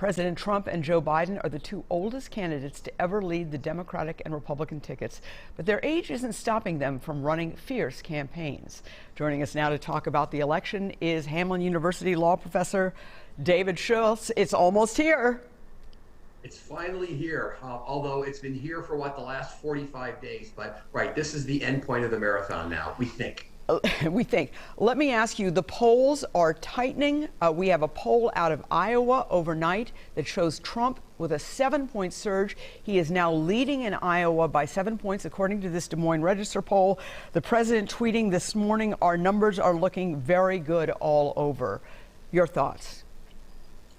President Trump and Joe Biden are the two oldest candidates to ever lead the Democratic and Republican tickets, but their age isn't stopping them from running fierce campaigns. Joining us now to talk about the election is Hamline University law professor David Schultz. It's almost here. It's finally here, although it's been here for the last 45 days. But right, this is the end point of the marathon now, we think. Let me ask you, the polls are tightening. We have a poll out of Iowa overnight that shows Trump with a 7-point surge. He is now leading in Iowa by 7 points, according to this Des Moines Register poll. The president tweeting this morning, our numbers are looking very good all over. Your thoughts?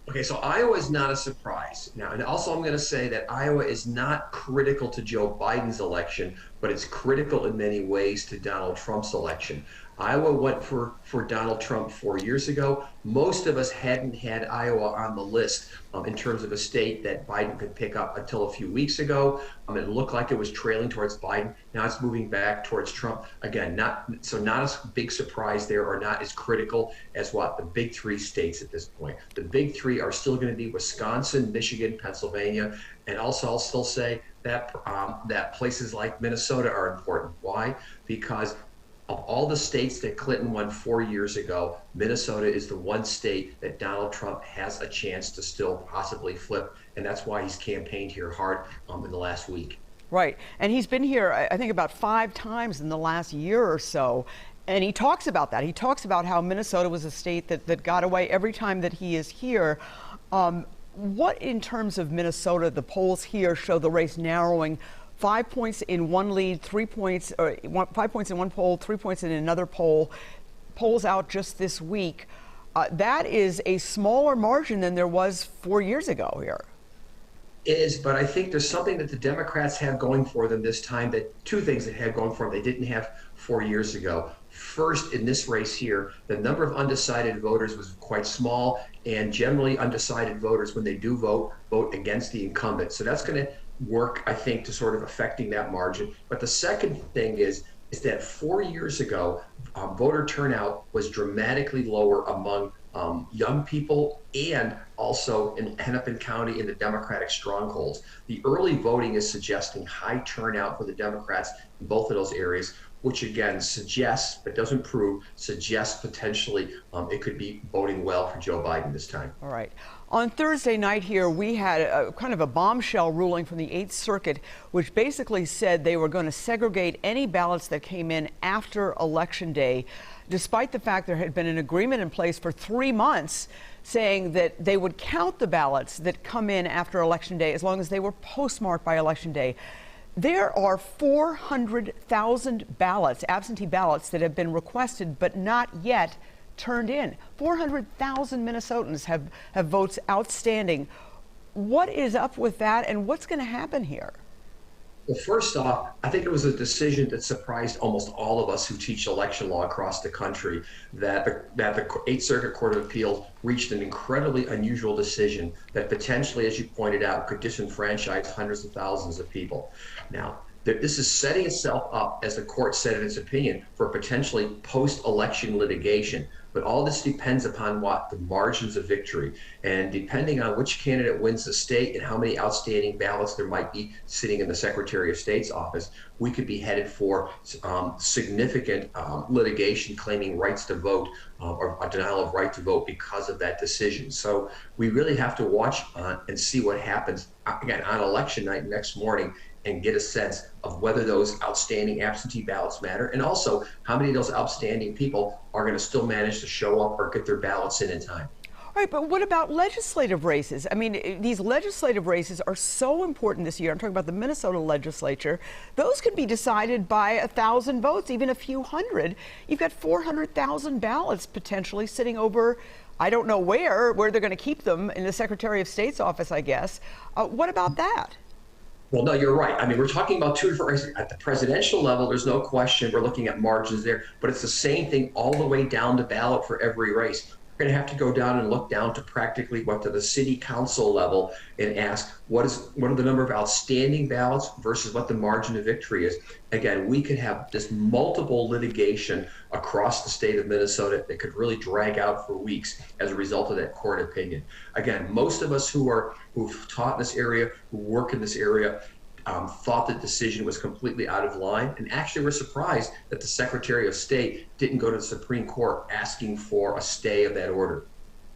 Okay, so Iowa is not a surprise. Now, and also I'm going to say that Iowa is not critical to Joe Biden's election, but it's critical in many ways to Donald Trump's election. Iowa went for Donald Trump 4 years ago. Most of us hadn't had Iowa on the list in terms of a state that Biden could pick up until a few weeks ago. It looked like it was trailing towards Biden. Now it's moving back towards Trump. Again, not a big surprise there, or not as critical as the big three states at this point. The big three are still going to be Wisconsin, Michigan, Pennsylvania, and also I'll still say that that places like Minnesota are important. Why? Because of all the states that Clinton won 4 years ago, Minnesota is the one state that Donald Trump has a chance to still possibly flip, and that's why he's campaigned here hard in the last week. Right, and he's been here, I think, about 5 times in the last year or so, and he talks about that. He talks about how Minnesota was a state that got away every time that he is here. What, in terms of Minnesota, the polls here show the race narrowing 5 points in one lead, 3 points, or 5 points in one poll, 3 points in another poll. Polls out just this week. That is a smaller margin than there was 4 years ago here. It is, but I think there's something that the Democrats have going for them this time, two things that have going for them they didn't have 4 years ago. First, in this race here, the number of undecided voters was quite small, and generally undecided voters, when they do vote against the incumbent. So that's going to work, I think, to sort of affecting that margin. But the second thing is that 4 years ago, voter turnout was dramatically lower among young people, and also in Hennepin County in the Democratic strongholds. The early voting is suggesting high turnout for the Democrats in both of those areas, which again suggests, but doesn't prove, suggests potentially it could be voting well for Joe Biden this time. All right. On Thursday night here, we had a kind of a bombshell ruling from the 8th Circuit, which basically said they were going to segregate any ballots that came in after Election Day, despite the fact there had been an agreement in place for 3 months saying that they would count the ballots that come in after Election Day as long as they were postmarked by Election Day. There are 400,000 ballots, absentee ballots, that have been requested but not yet turned in. 400,000 Minnesotans have votes outstanding. What is up with that, and what's going to happen here? Well, first off, I think it was a decision that surprised almost all of us who teach election law across the country, that the 8th Circuit Court of Appeals reached an incredibly unusual decision that potentially, as you pointed out, could disenfranchise hundreds of thousands of people. Now, this is setting itself up, as the court said in its opinion, for potentially post-election litigation. But all this depends upon the margins of victory. And depending on which candidate wins the state and how many outstanding ballots there might be sitting in the Secretary of State's office, we could be headed for significant litigation claiming rights to vote or a denial of right to vote because of that decision. So we really have to watch and see what happens again on election night next morning, and get a sense of whether those outstanding absentee ballots matter, and also how many of those outstanding people are going to still manage to show up or get their ballots in time. All right, but what about legislative races? I mean, these legislative races are so important this year. I'm talking about the Minnesota legislature. Those can be decided by 1,000 votes, even a few hundred. You've got 400,000 ballots potentially sitting over, I don't know where they're going to keep them, in the Secretary of State's office, I guess. What about that? Well, no, you're right. I mean, we're talking about two different races. At the presidential level, there's no question we're looking at margins there, but it's the same thing all the way down the ballot for every race. We're going to have to go down and look down to practically what to the city council level and ask what are the number of outstanding ballots versus what the margin of victory is. Again, we could have this multiple litigation across the state of Minnesota that could really drag out for weeks as a result of that court opinion. Again, most of us who've taught in this area, who work in this area, thought the decision was completely out of line, and actually were surprised that the Secretary of State didn't go to the Supreme Court asking for a stay of that order.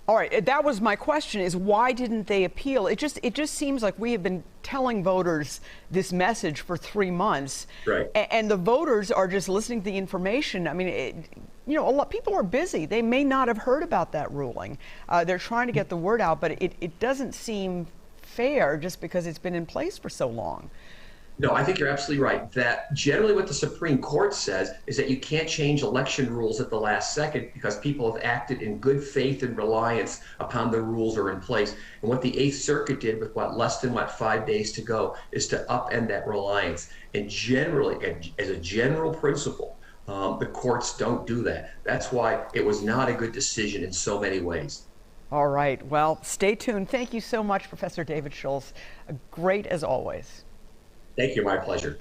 All right, that was my question: is why didn't they appeal? It just seems like we have been telling voters this message for 3 months, Right. And the voters are just listening to the information. I mean, a lot of people are busy. They may not have heard about that ruling. They're trying to get the word out, but it doesn't seem fair just because it's been in place for so long. No, I think you're absolutely right. That generally what the Supreme Court says is that you can't change election rules at the last second because people have acted in good faith and reliance upon the rules are in place. And what the Eighth Circuit did with less than 5 days to go is to upend that reliance. And generally, as a general principle, the courts don't do that. That's why it was not a good decision in so many ways. All right, well, stay tuned. Thank you so much, Professor David Schultz. Great as always. Thank you, my pleasure.